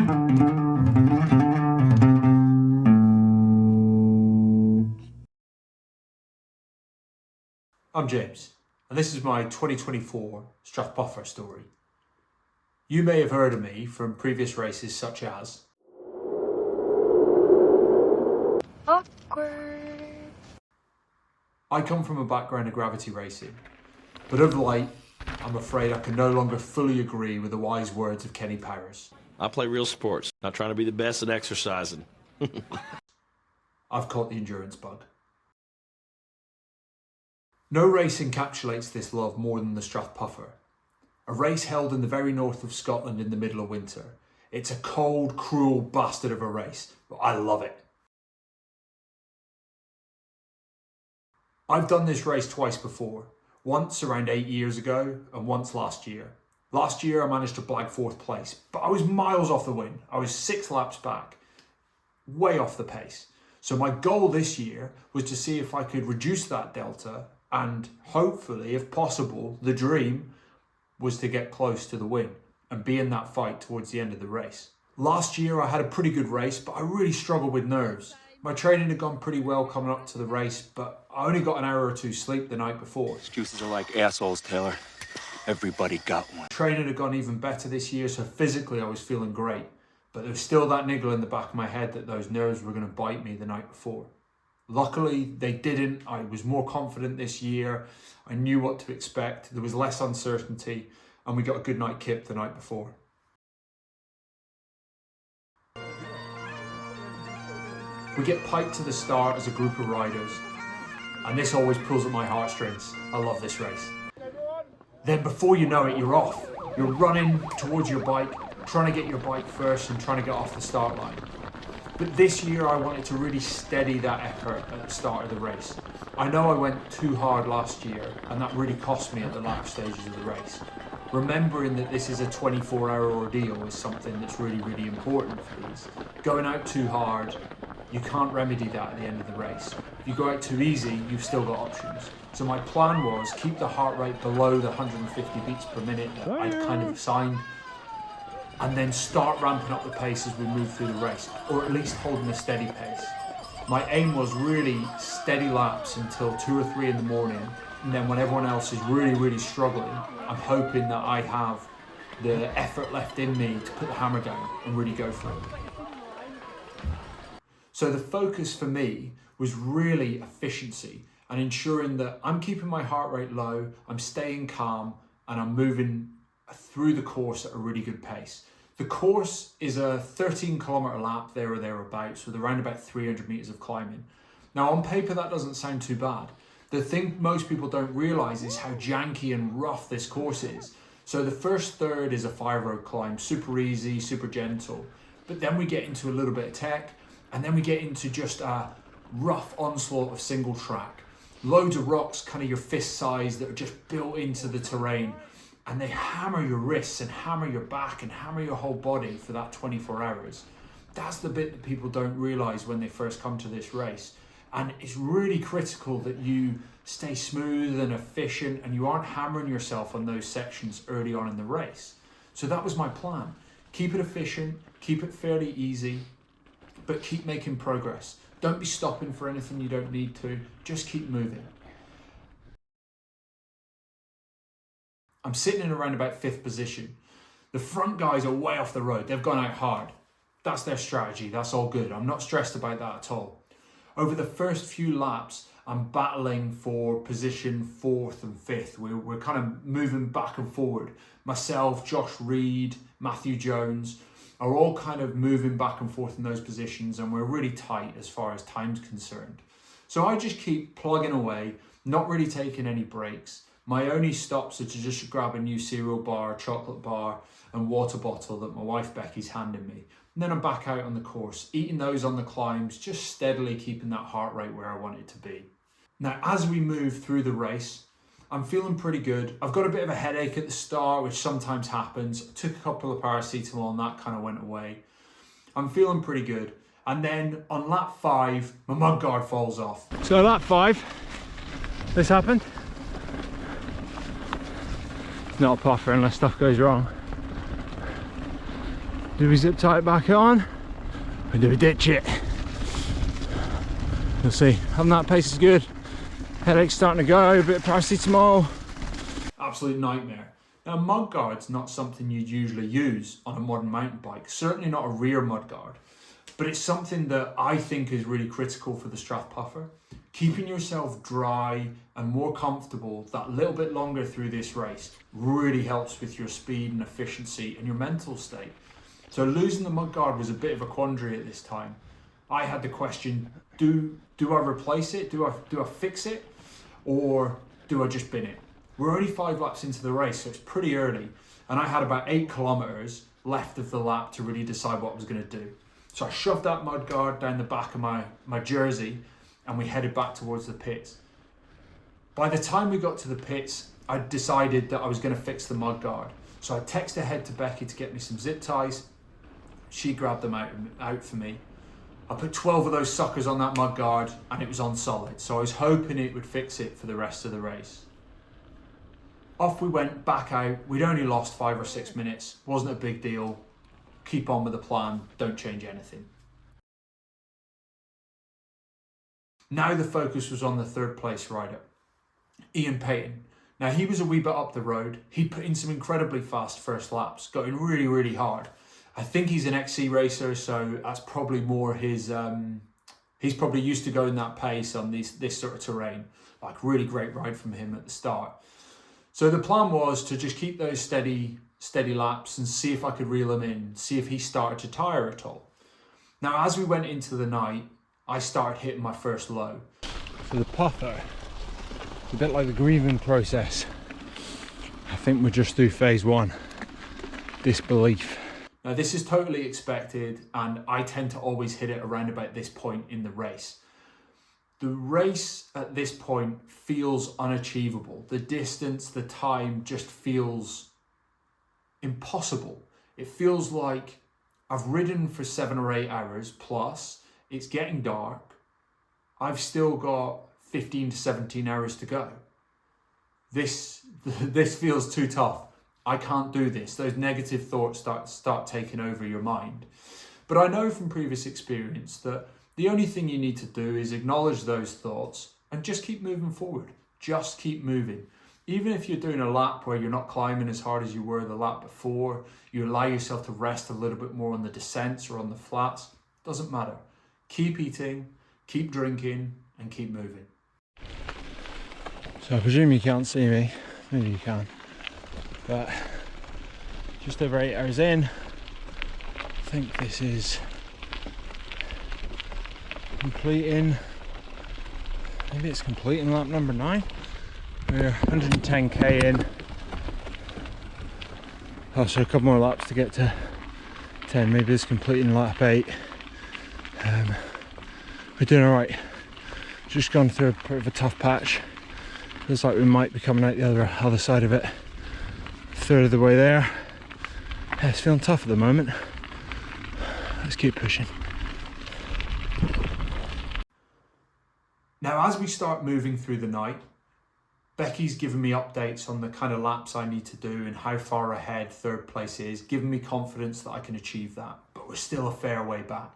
I'm James, and this is my 2024 Strathpuffer story. You may have heard of me from previous races such as Awkward. I come from a background of gravity racing, but of late, I'm afraid I can no longer fully agree with the wise words of Kenny Powers. I play real sports, not trying to be the best at exercising. I've caught the endurance bug. No race encapsulates this love more than the Strathpuffer, a race held in the very north of Scotland in the middle of winter. It's a cold, cruel bastard of a race, but I love it. I've done this race twice before, once around 8 years ago and once last year. Last year I managed to blag 4th place, but I was miles off the win. I was 6 laps back, way off the pace. So my goal this year was to see if I could reduce that delta, and hopefully, if possible, the dream was to get close to the win and be in that fight towards the end of the race. Last year I had a pretty good race, but I really struggled with nerves. My training had gone pretty well coming up to the race, but I only got an hour or two sleep the night before. Excuses are like assholes, Taylor. Everybody got one. Training had gone even better this year, so physically I was feeling great. But there was still that niggle in the back of my head that those nerves were going to bite me the night before. Luckily, they didn't. I was more confident this year. I knew what to expect. There was less uncertainty, and we got a good night kip the night before. We get piped to the start as a group of riders, and this always pulls at my heartstrings. I love this race. Then before you know it, you're off. You're running towards your bike, trying to get your bike first and trying to get off the start line. But this year I wanted to really steady that effort at the start of the race. I know I went too hard last year, and that really cost me at the latter stages of the race. Remembering that this is a 24-hour ordeal is something that's really, really important for these. Going out too hard, you can't remedy that at the end of the race. If you go out too easy, you've still got options. So my plan was keep the heart rate below the 150 beats per minute that I'd kind of assigned, and then start ramping up the pace as we move through the race, or at least holding a steady pace. My aim was really steady laps until 2 or 3 in the morning, and then when everyone else is really, really struggling, I'm hoping that I have the effort left in me to put the hammer down and really go for it. So the focus for me was really efficiency and ensuring that I'm keeping my heart rate low, I'm staying calm, and I'm moving through the course at a really good pace. The course is a 13-kilometre lap there or thereabouts with around about 300 metres of climbing. Now on paper that doesn't sound too bad. The thing most people don't realise is how janky and rough this course is. So the first third is a 5-road climb, super easy, super gentle. But then we get into a little bit of tech, and then we get into just a rough onslaught of single track. Loads of rocks, kind of your fist size, that are just built into the terrain. And they hammer your wrists and hammer your back and hammer your whole body for that 24 hours. That's the bit that people don't realise when they first come to this race. And it's really critical that you stay smooth and efficient and you aren't hammering yourself on those sections early on in the race. So that was my plan. Keep it efficient, keep it fairly easy, but keep making progress. Don't be stopping for anything you don't need to, just keep moving. I'm sitting in around about 5th position. The front guys are way off the road. They've gone out hard. That's their strategy. That's all good. I'm not stressed about that at all. Over the first few laps, I'm battling for position 4th and 5th. We're kind of moving back and forward. Myself, Josh Reed, Matthew Jones are all kind of moving back and forth in those positions, and we're really tight as far as time's concerned. So I just keep plugging away, not really taking any breaks. My only stops are to just grab a new cereal bar, chocolate bar and water bottle that my wife Becky's handing me. And then I'm back out on the course, eating those on the climbs, just steadily keeping that heart rate where I want it to be. Now, as we move through the race, I'm feeling pretty good. I've got a bit of a headache at the start, which sometimes happens. I took a couple of paracetamol and that kind of went away. I'm feeling pretty good. And then on lap 5, my mudguard falls off. So lap 5, this happened. Not a puffer unless stuff goes wrong. Do we zip tie it back on? Or do we ditch it? We'll see. Having that pace is good. Headache's starting to go, a bit of paracetamol. Absolute nightmare. Now, mudguard's not something you'd usually use on a modern mountain bike, certainly not a rear mudguard, but it's something that I think is really critical for the Strathpuffer. Keeping yourself dry and more comfortable that little bit longer through this race really helps with your speed and efficiency and your mental state. So losing the mudguard was a bit of a quandary at this time. I had the question, do I replace it? Do I fix it? Or do I just bin it? We're only 5 laps into the race, so it's pretty early. And I had about 8 kilometers left of the lap to really decide what I was going to do. So I shoved that mudguard down the back of my jersey and we headed back towards the pits. By the time we got to the pits, I decided that I was going to fix the mudguard. So I texted ahead to Becky to get me some zip ties. She grabbed them out for me. I put 12 of those suckers on that mudguard and it was on solid. So I was hoping it would fix it for the rest of the race. Off we went back out. We'd only lost 5 or 6 minutes. Wasn't a big deal. Keep on with the plan. Don't change anything. Now the focus was on the 3rd place rider, Ian Payton. Now he was a wee bit up the road. He put in some incredibly fast first laps, going really, really hard. I think he's an XC racer, so that's probably more his, he's probably used to going that pace on this sort of terrain. Like, really great ride from him at the start. So the plan was to just keep those steady laps and see if I could reel him in, see if he started to tire at all. Now, as we went into the night, I started hitting my first low. So the puffer, it's a bit like the grieving process. I think we're just through phase 1, disbelief. Now, this is totally expected, and I tend to always hit it around about this point in the race. The race at this point feels unachievable. The distance, the time just feels impossible. It feels like I've ridden for 7 or 8 hours plus, it's getting dark. I've still got 15 to 17 hours to go. This feels too tough. I can't do this. Those negative thoughts start taking over your mind. But I know from previous experience that the only thing you need to do is acknowledge those thoughts and just keep moving forward. Just keep moving. Even if you're doing a lap where you're not climbing as hard as you were the lap before, you allow yourself to rest a little bit more on the descents or on the flats, doesn't matter. Keep eating, keep drinking, and keep moving. So I presume you can't see me, maybe you can, but just over 8 hours in, I think this is completing, maybe it's completing lap number 9. We're 110k in. Oh, so a couple more laps to get to 10. Maybe it's completing lap 8. We're doing alright. Just gone through a bit of a tough patch. Looks like we might be coming out the other side of it. 1/3 of the way there. Yeah, it's feeling tough at the moment. Let's keep pushing. Now, as we start moving through the night, Becky's given me updates on the kind of laps I need to do and how far ahead 3rd place is, giving me confidence that I can achieve that, but we're still a fair way back.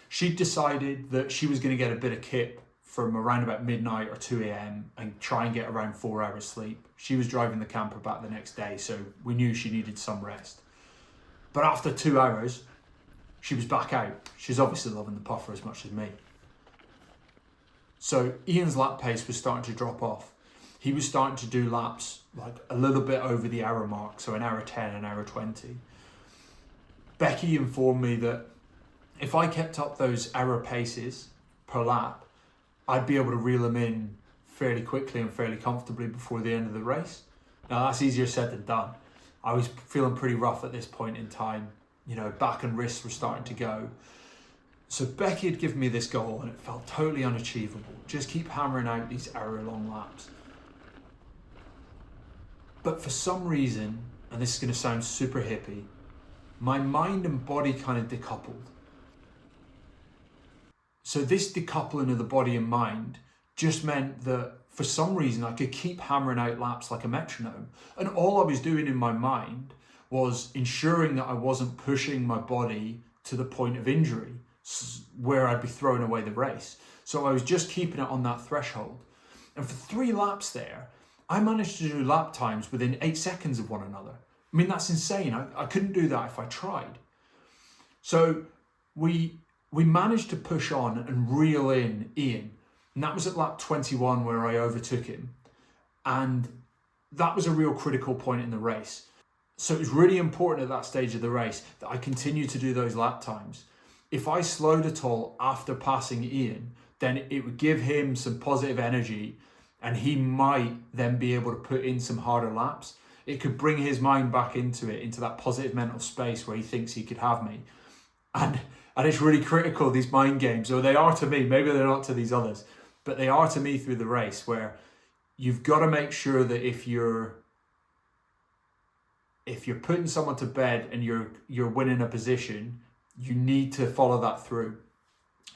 She decided that she was going to get a bit of kip from around about midnight or 2 a.m. and try and get around 4 hours sleep. She was driving the camper back the next day, so we knew she needed some rest. But after 2 hours, she was back out. She's obviously loving the puffer as much as me. So Ian's lap pace was starting to drop off. He was starting to do laps like a little bit over the hour mark, so an hour 10, an hour 20. Becky informed me that if I kept up those hour paces per lap, I'd be able to reel him in fairly quickly and fairly comfortably before the end of the race. Now, that's easier said than done. I was feeling pretty rough at this point in time. You know, back and wrists were starting to go. So Becky had given me this goal and it felt totally unachievable. Just keep hammering out these hour-long laps. But for some reason, and this is going to sound super hippie, my mind and body kind of decoupled. So this decoupling of the body and mind just meant that for some reason I could keep hammering out laps like a metronome. And all I was doing in my mind was ensuring that I wasn't pushing my body to the point of injury where I'd be throwing away the race. So I was just keeping it on that threshold. And for 3 laps there, I managed to do lap times within 8 seconds of one another. I mean, that's insane. I couldn't do that if I tried. So we managed to push on and reel in Ian. And that was at lap 21 where I overtook him. And that was a real critical point in the race. So it was really important at that stage of the race that I continued to do those lap times. If I slowed at all after passing Ian, then it would give him some positive energy and he might then be able to put in some harder laps. It could bring his mind back into that positive mental space where he thinks he could have me. And it's really critical, these mind games, or they are to me, maybe they're not to these others, but they are to me through the race, where you've got to make sure that if you're putting someone to bed and you're winning a position, you need to follow that through.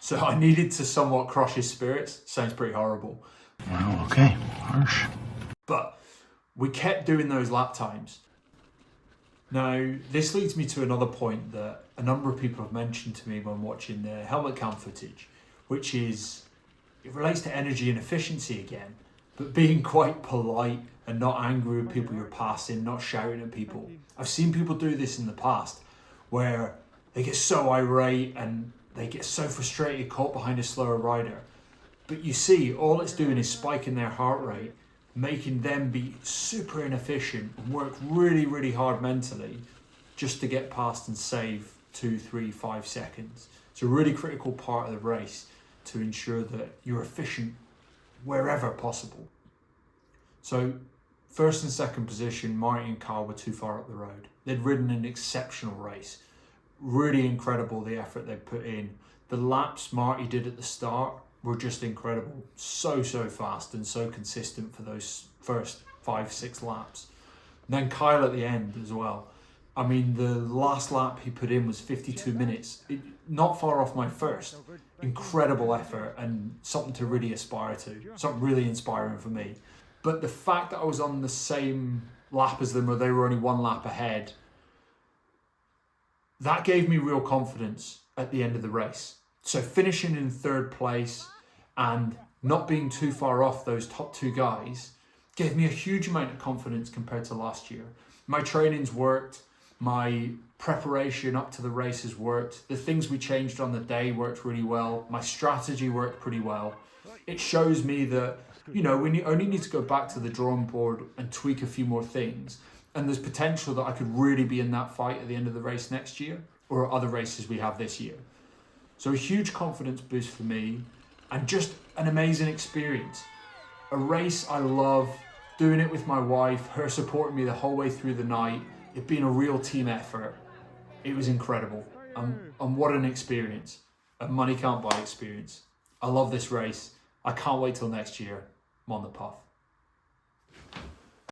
So I needed to somewhat crush his spirits. Sounds pretty horrible. Wow, okay, harsh. But we kept doing those lap times. Now, this leads me to another point that a number of people have mentioned to me when watching the helmet cam footage, which is, it relates to energy and efficiency again, but being quite polite and not angry with people you're passing, not shouting at people. I've seen people do this in the past where they get so irate and they get so frustrated caught behind a slower rider. But you see, all it's doing is spiking their heart rate, making them be super inefficient and work really, really hard mentally just to get past and save 2, 3, 5 seconds. It's a really critical part of the race to ensure that you're efficient wherever possible. So first and second position, Marty and Carl were too far up the road. They'd ridden an exceptional race. Really incredible, the effort they put in. The laps Marty did at the start were just incredible. So fast and so consistent for those first 5-6 laps. And then Kyle at the end as well. I mean, the last lap he put in was 52 minutes. Not far off my first. Incredible effort and something to really aspire to. Something really inspiring for me. But the fact that I was on the same lap as them, or they were only 1 lap ahead, that gave me real confidence at the end of the race. So finishing in 3rd place and not being too far off those top 2 guys gave me a huge amount of confidence compared to last year. My training's worked, my preparation up to the races worked, the things we changed on the day worked really well, my strategy worked pretty well. It shows me that, we only need to go back to the drawing board and tweak a few more things. And there's potential that I could really be in that fight at the end of the race next year or other races we have this year. So a huge confidence boost for me and just an amazing experience. A race I love, doing it with my wife, her supporting me the whole way through the night, it being a real team effort. It was incredible. And what an experience. And money can't buy experience. I love this race. I can't wait till next year. I'm on the puff.